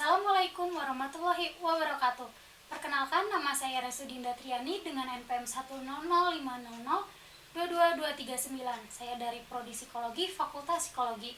Assalamualaikum warahmatullahi wabarakatuh. Perkenalkan, nama saya Resudinda Triani dengan NPM 1005000 Saya dari Prodi Psikologi, Fakultas Psikologi.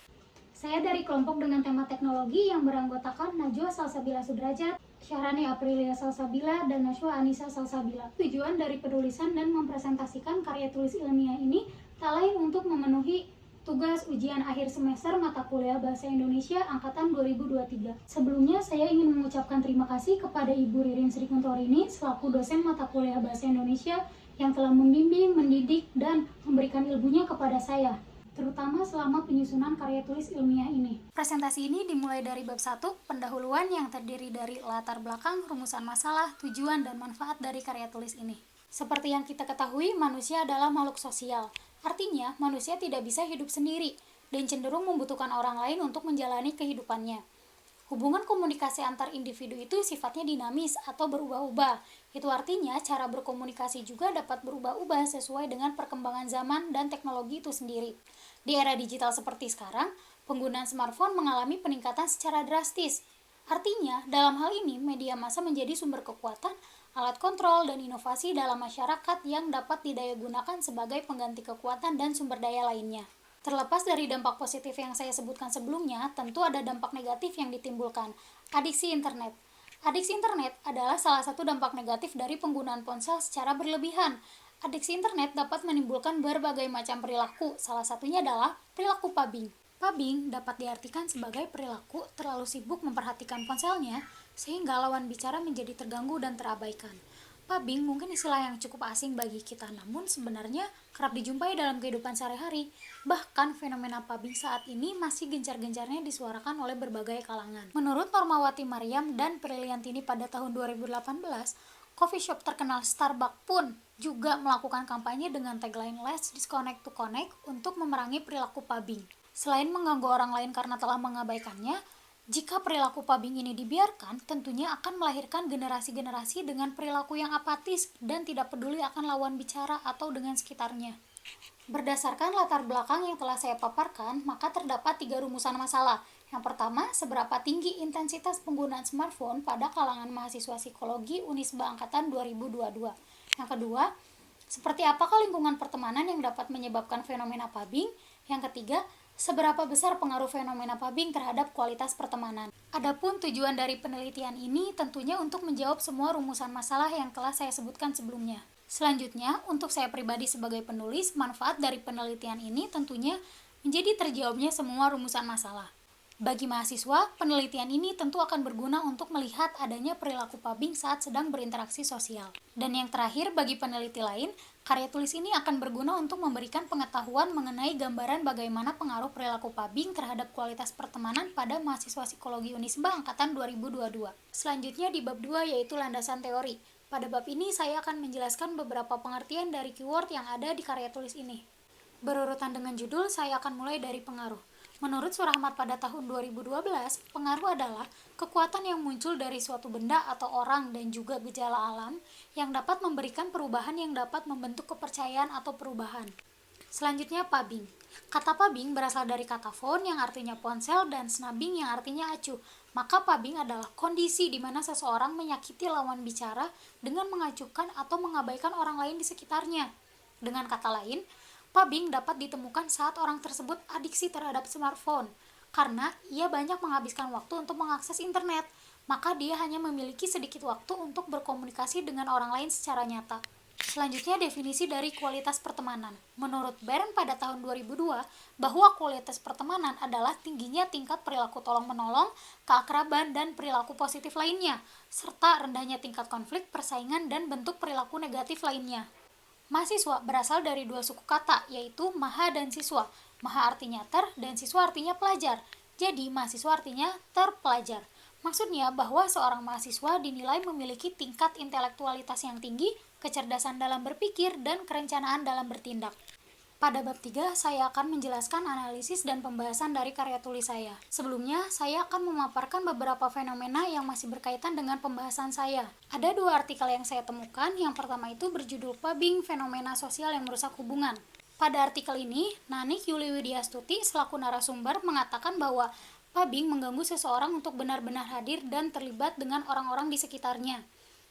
Saya dari kelompok dengan tema teknologi yang beranggotakan Najwa Salsabila Sudrajat, Syahrani Aprilia Salsabila, dan Nashwa Anissa Salsabila. Tujuan dari penulisan dan mempresentasikan karya tulis ilmiah ini tak lain untuk memenuhi tugas ujian akhir semester mata kuliah Bahasa Indonesia Angkatan 2023. Sebelumnya, saya ingin mengucapkan terima kasih kepada Ibu Ririn Sri Kuntorini selaku dosen mata kuliah Bahasa Indonesia yang telah membimbing, mendidik, dan memberikan ilmunya kepada saya, terutama selama penyusunan karya tulis ilmiah ini. Presentasi ini dimulai dari bab 1, pendahuluan yang terdiri dari latar belakang, rumusan masalah, tujuan, dan manfaat dari karya tulis ini. Seperti yang kita ketahui, manusia adalah makhluk sosial. Artinya, manusia tidak bisa hidup sendiri dan cenderung membutuhkan orang lain untuk menjalani kehidupannya. Hubungan komunikasi antar individu itu sifatnya dinamis atau berubah-ubah. Itu artinya cara berkomunikasi juga dapat berubah-ubah sesuai dengan perkembangan zaman dan teknologi itu sendiri. Di era digital seperti sekarang, penggunaan smartphone mengalami peningkatan secara drastis. Artinya, dalam hal ini, media massa menjadi sumber kekuatan, alat kontrol, dan inovasi dalam masyarakat yang dapat didayagunakan sebagai pengganti kekuatan dan sumber daya lainnya. Terlepas dari dampak positif yang saya sebutkan sebelumnya, tentu ada dampak negatif yang ditimbulkan. Adiksi internet. Adiksi internet adalah salah satu dampak negatif dari penggunaan ponsel secara berlebihan. Adiksi internet dapat menimbulkan berbagai macam perilaku, salah satunya adalah perilaku pubbing. Pubbing dapat diartikan sebagai perilaku terlalu sibuk memperhatikan ponselnya sehingga lawan bicara menjadi terganggu dan terabaikan. Pubbing mungkin istilah yang cukup asing bagi kita, namun sebenarnya kerap dijumpai dalam kehidupan sehari-hari. Bahkan fenomena pubbing saat ini masih gencar-gencarnya disuarakan oleh berbagai kalangan. Menurut Normawati Mariam dan Priliantini pada tahun 2018, coffee shop terkenal Starbucks pun juga melakukan kampanye dengan tagline Let's Disconnect to Connect untuk memerangi perilaku pubbing. Selain mengganggu orang lain karena telah mengabaikannya, jika perilaku pubbing ini dibiarkan, tentunya akan melahirkan generasi-generasi dengan perilaku yang apatis dan tidak peduli akan lawan bicara atau dengan sekitarnya. Berdasarkan latar belakang yang telah saya paparkan, maka terdapat 3 rumusan masalah. Yang pertama, seberapa tinggi intensitas penggunaan smartphone pada kalangan mahasiswa psikologi Unisba Angkatan 2022. Yang kedua, seperti apakah lingkungan pertemanan yang dapat menyebabkan fenomena pubbing? Yang ketiga, seberapa besar pengaruh fenomena pubbing terhadap kualitas pertemanan? Adapun tujuan dari penelitian ini tentunya untuk menjawab semua rumusan masalah yang telah saya sebutkan sebelumnya. Selanjutnya, untuk saya pribadi sebagai penulis, manfaat dari penelitian ini tentunya menjadi terjawabnya semua rumusan masalah. Bagi mahasiswa, penelitian ini tentu akan berguna untuk melihat adanya perilaku pubbing saat sedang berinteraksi sosial. Dan yang terakhir, bagi peneliti lain, karya tulis ini akan berguna untuk memberikan pengetahuan mengenai gambaran bagaimana pengaruh perilaku pubbing terhadap kualitas pertemanan pada mahasiswa psikologi Unisba Angkatan 2022. Selanjutnya di bab 2 yaitu landasan teori. Pada bab ini saya akan menjelaskan beberapa pengertian dari keyword yang ada di karya tulis ini. Berurutan dengan judul, saya akan mulai dari pengaruh. Menurut Surahmat pada tahun 2012, pengaruh adalah kekuatan yang muncul dari suatu benda atau orang dan juga gejala alam yang dapat memberikan perubahan yang dapat membentuk kepercayaan atau perubahan. Selanjutnya pubbing. Kata pubbing berasal dari kata phone yang artinya ponsel dan snubbing yang artinya acuh. Maka pubbing adalah kondisi di mana seseorang menyakiti lawan bicara dengan mengacuhkan atau mengabaikan orang lain di sekitarnya. Dengan kata lain, pubbing dapat ditemukan saat orang tersebut adiksi terhadap smartphone, karena ia banyak menghabiskan waktu untuk mengakses internet, maka dia hanya memiliki sedikit waktu untuk berkomunikasi dengan orang lain secara nyata. Selanjutnya definisi dari kualitas pertemanan. Menurut Bern pada tahun 2002, bahwa kualitas pertemanan adalah tingginya tingkat perilaku tolong-menolong, keakraban, dan perilaku positif lainnya, serta rendahnya tingkat konflik, persaingan, dan bentuk perilaku negatif lainnya. Mahasiswa berasal dari 2 suku kata, yaitu maha dan siswa. Maha artinya ter, dan siswa artinya pelajar. Jadi, mahasiswa artinya terpelajar. Maksudnya bahwa seorang mahasiswa dinilai memiliki tingkat intelektualitas yang tinggi, kecerdasan dalam berpikir, dan kerencanaan dalam bertindak. Pada bab 3, saya akan menjelaskan analisis dan pembahasan dari karya tulis saya. Sebelumnya, saya akan memaparkan beberapa fenomena yang masih berkaitan dengan pembahasan saya. Ada 2 artikel yang saya temukan, yang pertama itu berjudul Pubbing, Fenomena Sosial yang Merusak Hubungan. Pada artikel ini, Nanik Yuli Widyastuti selaku narasumber mengatakan bahwa Pubbing mengganggu seseorang untuk benar-benar hadir dan terlibat dengan orang-orang di sekitarnya.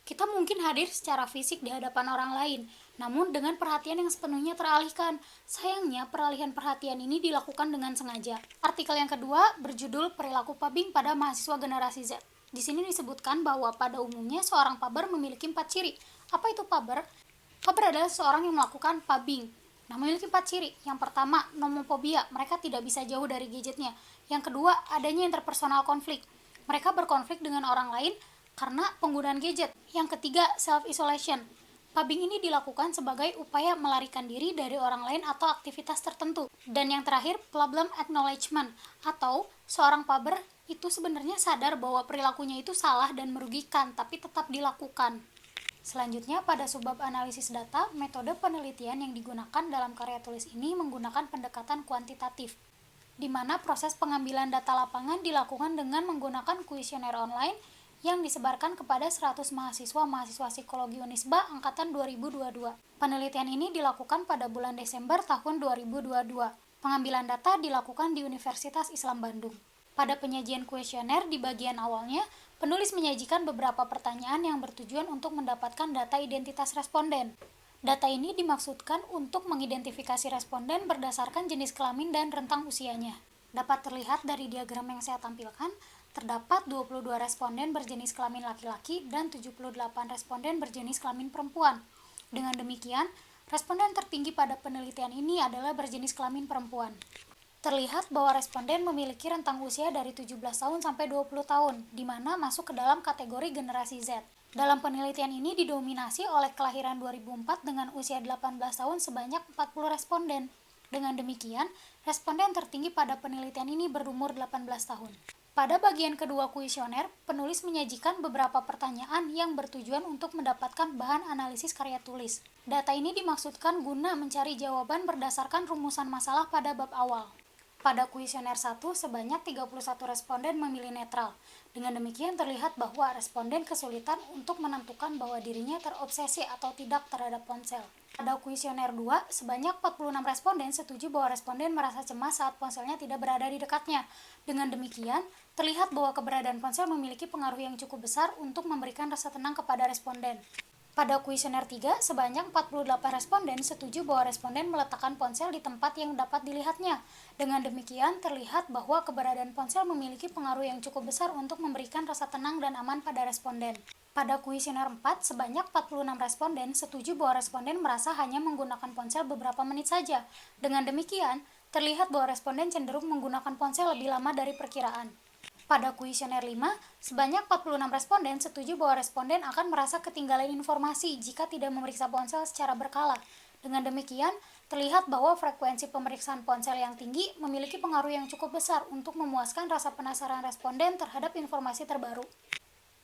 Kita mungkin hadir secara fisik di hadapan orang lain, namun dengan perhatian yang sepenuhnya teralihkan. Sayangnya, peralihan perhatian ini dilakukan dengan sengaja. Artikel yang kedua berjudul Perilaku Pubbing pada Mahasiswa Generasi Z. Di sini disebutkan bahwa pada umumnya seorang pubber memiliki 4 ciri. Apa itu pubber? Pubber adalah seorang yang melakukan pubbing. Nah, memiliki 4 ciri. Yang pertama, nomofobia. Mereka tidak bisa jauh dari gadgetnya. Yang kedua, adanya interpersonal konflik. Mereka berkonflik dengan orang lain karena penggunaan gadget. Yang ketiga, self-isolation. Pubbing ini dilakukan sebagai upaya melarikan diri dari orang lain atau aktivitas tertentu. Dan yang terakhir, problem acknowledgement, atau seorang pubber itu sebenarnya sadar bahwa perilakunya itu salah dan merugikan, tapi tetap dilakukan. Selanjutnya, pada subbab analisis data, metode penelitian yang digunakan dalam karya tulis ini menggunakan pendekatan kuantitatif, di mana proses pengambilan data lapangan dilakukan dengan menggunakan kuesioner online yang disebarkan kepada 100 mahasiswa psikologi Unisba angkatan 2022. Penelitian ini dilakukan pada bulan Desember tahun 2022. Pengambilan data dilakukan di Universitas Islam Bandung. Pada penyajian kuesioner di bagian awalnya, penulis menyajikan beberapa pertanyaan yang bertujuan untuk mendapatkan data identitas responden. Data ini dimaksudkan untuk mengidentifikasi responden berdasarkan jenis kelamin dan rentang usianya. Dapat terlihat dari diagram yang saya tampilkan, terdapat 22 responden berjenis kelamin laki-laki dan 78 responden berjenis kelamin perempuan. Dengan demikian, responden tertinggi pada penelitian ini adalah berjenis kelamin perempuan. Terlihat bahwa responden memiliki rentang usia dari 17 tahun sampai 20 tahun, di mana masuk ke dalam kategori generasi Z. Dalam penelitian ini didominasi oleh kelahiran 2004 dengan usia 18 tahun sebanyak 40 responden. Dengan demikian, responden tertinggi pada penelitian ini berumur 18 tahun. Pada bagian kedua kuesioner, penulis menyajikan beberapa pertanyaan yang bertujuan untuk mendapatkan bahan analisis karya tulis. Data ini dimaksudkan guna mencari jawaban berdasarkan rumusan masalah pada bab awal. Pada kuesioner 1, sebanyak 31 responden memilih netral. Dengan demikian terlihat bahwa responden kesulitan untuk menentukan bahwa dirinya terobsesi atau tidak terhadap ponsel. Pada kuesioner 2, sebanyak 46 responden setuju bahwa responden merasa cemas saat ponselnya tidak berada di dekatnya. Dengan demikian, terlihat bahwa keberadaan ponsel memiliki pengaruh yang cukup besar untuk memberikan rasa tenang kepada responden. Pada kuesioner 3, sebanyak 48 responden setuju bahwa responden meletakkan ponsel di tempat yang dapat dilihatnya. Dengan demikian, terlihat bahwa keberadaan ponsel memiliki pengaruh yang cukup besar untuk memberikan rasa tenang dan aman pada responden. Pada kuesioner 4, sebanyak 46 responden setuju bahwa responden merasa hanya menggunakan ponsel beberapa menit saja. Dengan demikian, terlihat bahwa responden cenderung menggunakan ponsel lebih lama dari perkiraan. Pada kuesioner 5, sebanyak 46 responden setuju bahwa responden akan merasa ketinggalan informasi jika tidak memeriksa ponsel secara berkala. Dengan demikian, terlihat bahwa frekuensi pemeriksaan ponsel yang tinggi memiliki pengaruh yang cukup besar untuk memuaskan rasa penasaran responden terhadap informasi terbaru.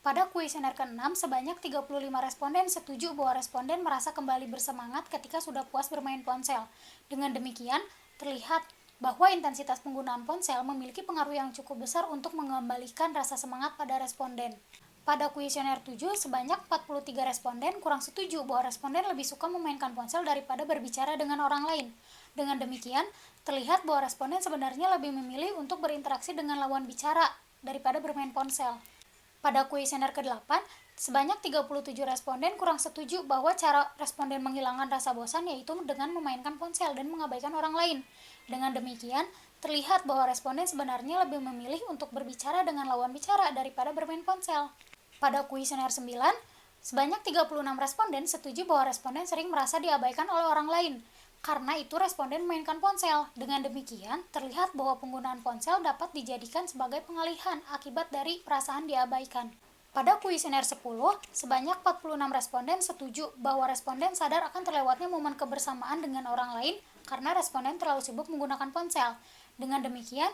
Pada kuesioner ke-6, sebanyak 35 responden setuju bahwa responden merasa kembali bersemangat ketika sudah puas bermain ponsel. Dengan demikian, terlihat bahwa intensitas penggunaan ponsel memiliki pengaruh yang cukup besar untuk mengembalikan rasa semangat pada responden. Pada kuesioner 7, sebanyak 43 responden kurang setuju bahwa responden lebih suka memainkan ponsel daripada berbicara dengan orang lain. Dengan demikian, terlihat bahwa responden sebenarnya lebih memilih untuk berinteraksi dengan lawan bicara daripada bermain ponsel. Pada kuesioner ke-8, sebanyak 37 responden kurang setuju bahwa cara responden menghilangkan rasa bosan yaitu dengan memainkan ponsel dan mengabaikan orang lain. Dengan demikian, terlihat bahwa responden sebenarnya lebih memilih untuk berbicara dengan lawan bicara daripada bermain ponsel. Pada kuesioner 9, sebanyak 36 responden setuju bahwa responden sering merasa diabaikan oleh orang lain. Karena itu responden memainkan ponsel. Dengan demikian, terlihat bahwa penggunaan ponsel dapat dijadikan sebagai pengalihan akibat dari perasaan diabaikan. Pada kuesioner 10, sebanyak 46 responden setuju bahwa responden sadar akan terlewatnya momen kebersamaan dengan orang lain karena responden terlalu sibuk menggunakan ponsel. Dengan demikian,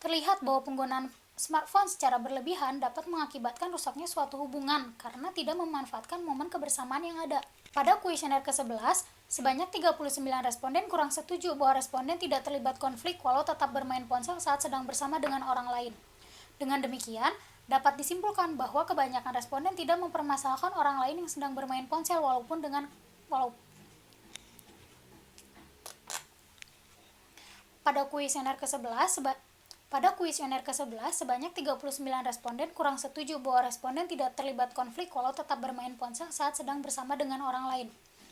terlihat bahwa penggunaan smartphone secara berlebihan dapat mengakibatkan rusaknya suatu hubungan karena tidak memanfaatkan momen kebersamaan yang ada. Pada kuesioner ke-11, sebanyak 39 responden kurang setuju bahwa responden tidak terlibat konflik walau tetap bermain ponsel saat sedang bersama dengan orang lain. Dengan demikian, dapat disimpulkan bahwa kebanyakan responden tidak mempermasalahkan orang lain yang sedang bermain ponsel Pada kuesioner ke-11, Pada kuesioner ke-11, sebanyak 39 responden kurang setuju bahwa responden tidak terlibat konflik walau tetap bermain ponsel saat sedang bersama dengan orang lain.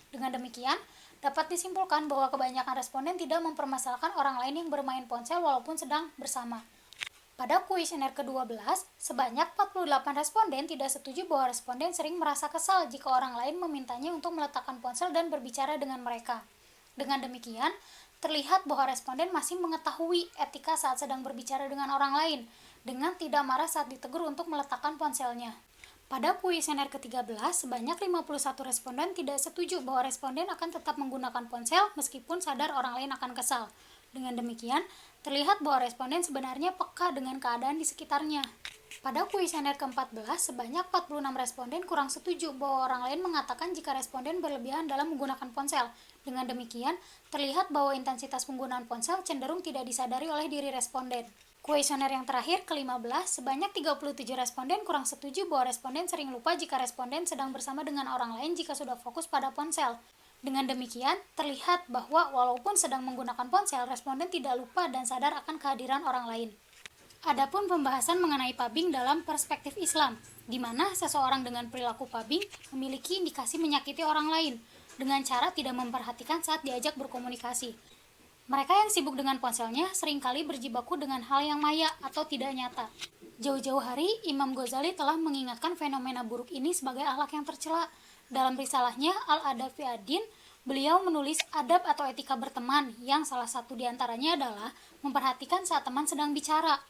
Dengan demikian, dapat disimpulkan bahwa kebanyakan responden tidak mempermasalahkan orang lain yang bermain ponsel walaupun sedang bersama. Pada kuesioner ke-12, sebanyak 48 responden tidak setuju bahwa responden sering merasa kesal jika orang lain memintanya untuk meletakkan ponsel dan berbicara dengan mereka. Dengan demikian, terlihat bahwa responden masih mengetahui etika saat sedang berbicara dengan orang lain, dengan tidak marah saat ditegur untuk meletakkan ponselnya. Pada kuesioner ke-13, sebanyak 51 responden tidak setuju bahwa responden akan tetap menggunakan ponsel meskipun sadar orang lain akan kesal. Dengan demikian, terlihat bahwa responden sebenarnya peka dengan keadaan di sekitarnya. Pada kuesioner ke-14, sebanyak 46 responden kurang setuju bahwa orang lain mengatakan jika responden berlebihan dalam menggunakan ponsel. Dengan demikian, terlihat bahwa intensitas penggunaan ponsel cenderung tidak disadari oleh diri responden. Kuesioner yang terakhir, ke-15, sebanyak 37 responden kurang setuju bahwa responden sering lupa jika responden sedang bersama dengan orang lain jika sudah fokus pada ponsel. Dengan demikian, terlihat bahwa walaupun sedang menggunakan ponsel, responden tidak lupa dan sadar akan kehadiran orang lain. Adapun pembahasan mengenai pubbing dalam perspektif Islam, di mana seseorang dengan perilaku pubbing memiliki indikasi menyakiti orang lain dengan cara tidak memperhatikan saat diajak berkomunikasi. Mereka yang sibuk dengan ponselnya seringkali berjibaku dengan hal yang maya atau tidak nyata. Jauh-jauh hari, Imam Ghazali telah mengingatkan fenomena buruk ini sebagai akhlak yang tercela. Dalam risalahnya Al-Adab fi ad-Din, beliau menulis adab atau etika berteman yang salah satu diantaranya adalah memperhatikan saat teman sedang bicara.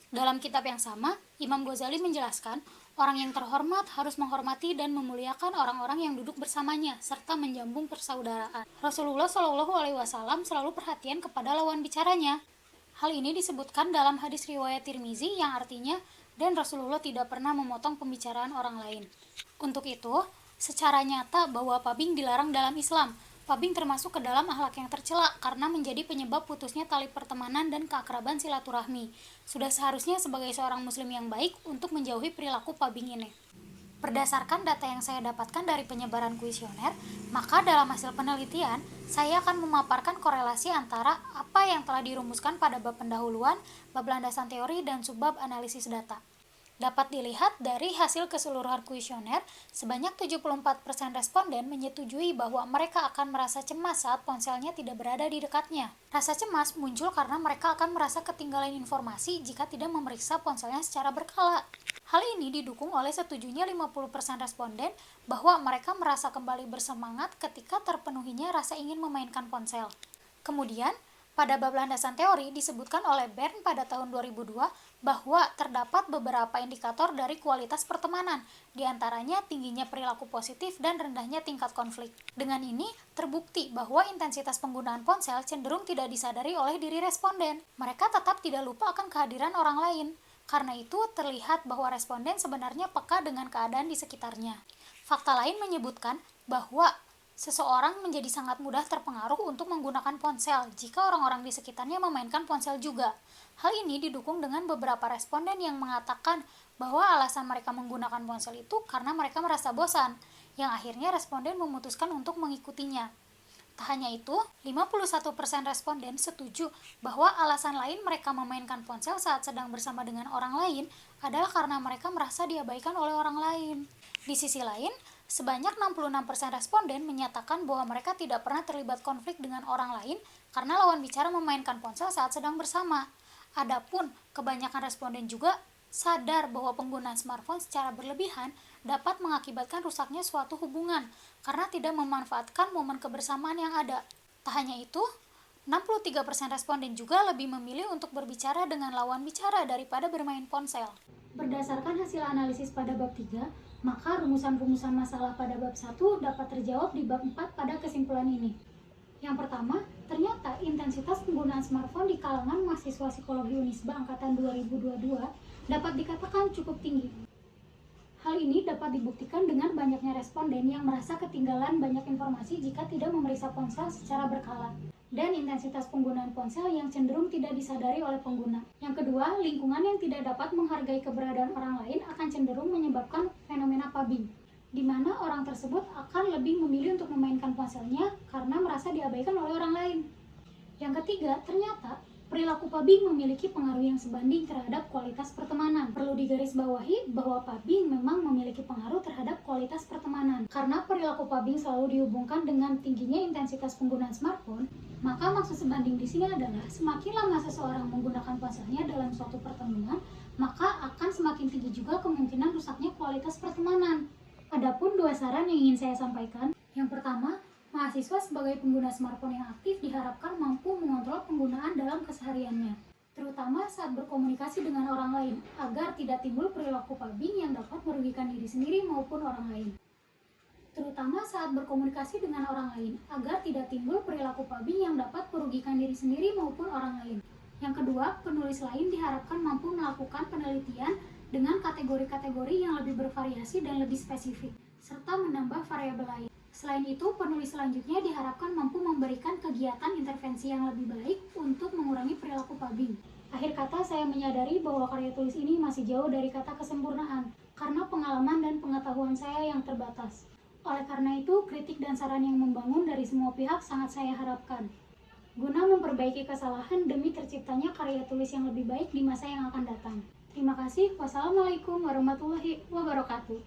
Dalam kitab yang sama, Imam Ghazali menjelaskan, orang yang terhormat harus menghormati dan memuliakan orang-orang yang duduk bersamanya, serta menjambung persaudaraan. Rasulullah Shallallahu Alaihi Wasallam selalu perhatian kepada lawan bicaranya. Hal ini disebutkan dalam hadis riwayat Tirmizi yang artinya, dan Rasulullah tidak pernah memotong pembicaraan orang lain. Untuk itu, secara nyata bahwa pubbing dilarang dalam Islam. Pubbing termasuk ke dalam akhlak yang tercela karena menjadi penyebab putusnya tali pertemanan dan keakraban silaturahmi. Sudah seharusnya sebagai seorang muslim yang baik untuk menjauhi perilaku pubbing ini. Berdasarkan data yang saya dapatkan dari penyebaran kuesioner, maka dalam hasil penelitian, saya akan memaparkan korelasi antara apa yang telah dirumuskan pada bab pendahuluan, bab landasan teori, dan subbab analisis data. Dapat dilihat dari hasil keseluruhan kuesioner, sebanyak 74% responden menyetujui bahwa mereka akan merasa cemas saat ponselnya tidak berada di dekatnya. Rasa cemas muncul karena mereka akan merasa ketinggalan informasi jika tidak memeriksa ponselnya secara berkala. Hal ini didukung oleh setujunya 50% responden bahwa mereka merasa kembali bersemangat ketika terpenuhinya rasa ingin memainkan ponsel. Kemudian, pada bab landasan teori disebutkan oleh Bern pada tahun 2002 bahwa terdapat beberapa indikator dari kualitas pertemanan, diantaranya tingginya perilaku positif dan rendahnya tingkat konflik. Dengan ini, terbukti bahwa intensitas penggunaan ponsel cenderung tidak disadari oleh diri responden. Mereka tetap tidak lupa akan kehadiran orang lain. Karena itu, terlihat bahwa responden sebenarnya peka dengan keadaan di sekitarnya. Fakta lain menyebutkan bahwa seseorang menjadi sangat mudah terpengaruh untuk menggunakan ponsel jika orang-orang di sekitarnya memainkan ponsel juga. Hal ini didukung dengan beberapa responden yang mengatakan bahwa alasan mereka menggunakan ponsel itu karena mereka merasa bosan, yang akhirnya responden memutuskan untuk mengikutinya. Tak hanya itu, 51% responden setuju bahwa alasan lain mereka memainkan ponsel saat sedang bersama dengan orang lain adalah karena mereka merasa diabaikan oleh orang lain. Di sisi lain, sebanyak 66% responden menyatakan bahwa mereka tidak pernah terlibat konflik dengan orang lain karena lawan bicara memainkan ponsel saat sedang bersama. Adapun kebanyakan responden juga sadar bahwa penggunaan smartphone secara berlebihan dapat mengakibatkan rusaknya suatu hubungan karena tidak memanfaatkan momen kebersamaan yang ada. Tak hanya itu, 63% responden juga lebih memilih untuk berbicara dengan lawan bicara daripada bermain ponsel. Berdasarkan hasil analisis pada bab 3, maka rumusan-rumusan masalah pada bab 1 dapat terjawab di bab 4 pada kesimpulan ini. Yang pertama, ternyata intensitas penggunaan smartphone di kalangan mahasiswa psikologi Unisba angkatan 2022 dapat dikatakan cukup tinggi. Hal ini dapat dibuktikan dengan banyaknya responden yang merasa ketinggalan banyak informasi jika tidak memeriksa ponsel secara berkala, dan intensitas penggunaan ponsel yang cenderung tidak disadari oleh pengguna. Yang kedua, lingkungan yang tidak dapat menghargai keberadaan orang lain akan cenderung menyebabkan fenomena pubbing, di mana orang tersebut akan lebih memilih untuk memainkan ponselnya karena merasa diabaikan oleh orang lain. Yang ketiga, ternyata Perilaku pubbing memiliki pengaruh yang sebanding terhadap kualitas pertemanan. Perlu digarisbawahi bahwa pubbing memang memiliki pengaruh terhadap kualitas pertemanan. Karena perilaku pubbing selalu dihubungkan dengan tingginya intensitas penggunaan smartphone, maka maksud sebanding di sini adalah semakin lama seseorang menggunakan ponselnya dalam suatu pertemuan, maka akan semakin tinggi juga kemungkinan rusaknya kualitas pertemanan. Adapun dua saran yang ingin saya sampaikan. Yang pertama, mahasiswa sebagai pengguna smartphone yang aktif diharapkan mampu mengontrol penggunaan dalam kesehariannya, terutama saat berkomunikasi dengan orang lain, agar tidak timbul perilaku pubbing yang dapat merugikan diri sendiri maupun orang lain. Terutama saat berkomunikasi dengan orang lain, agar tidak timbul perilaku pubbing yang dapat merugikan diri sendiri maupun orang lain. Yang kedua, penulis lain diharapkan mampu melakukan penelitian dengan kategori-kategori yang lebih bervariasi dan lebih spesifik, serta menambah variabel lain. Selain itu, penulis selanjutnya diharapkan mampu memberikan kegiatan intervensi yang lebih baik untuk mengurangi perilaku pubbing. Akhir kata, saya menyadari bahwa karya tulis ini masih jauh dari kata kesempurnaan, karena pengalaman dan pengetahuan saya yang terbatas. Oleh karena itu, kritik dan saran yang membangun dari semua pihak sangat saya harapkan, guna memperbaiki kesalahan demi terciptanya karya tulis yang lebih baik di masa yang akan datang. Terima kasih. Wassalamualaikum warahmatullahi wabarakatuh.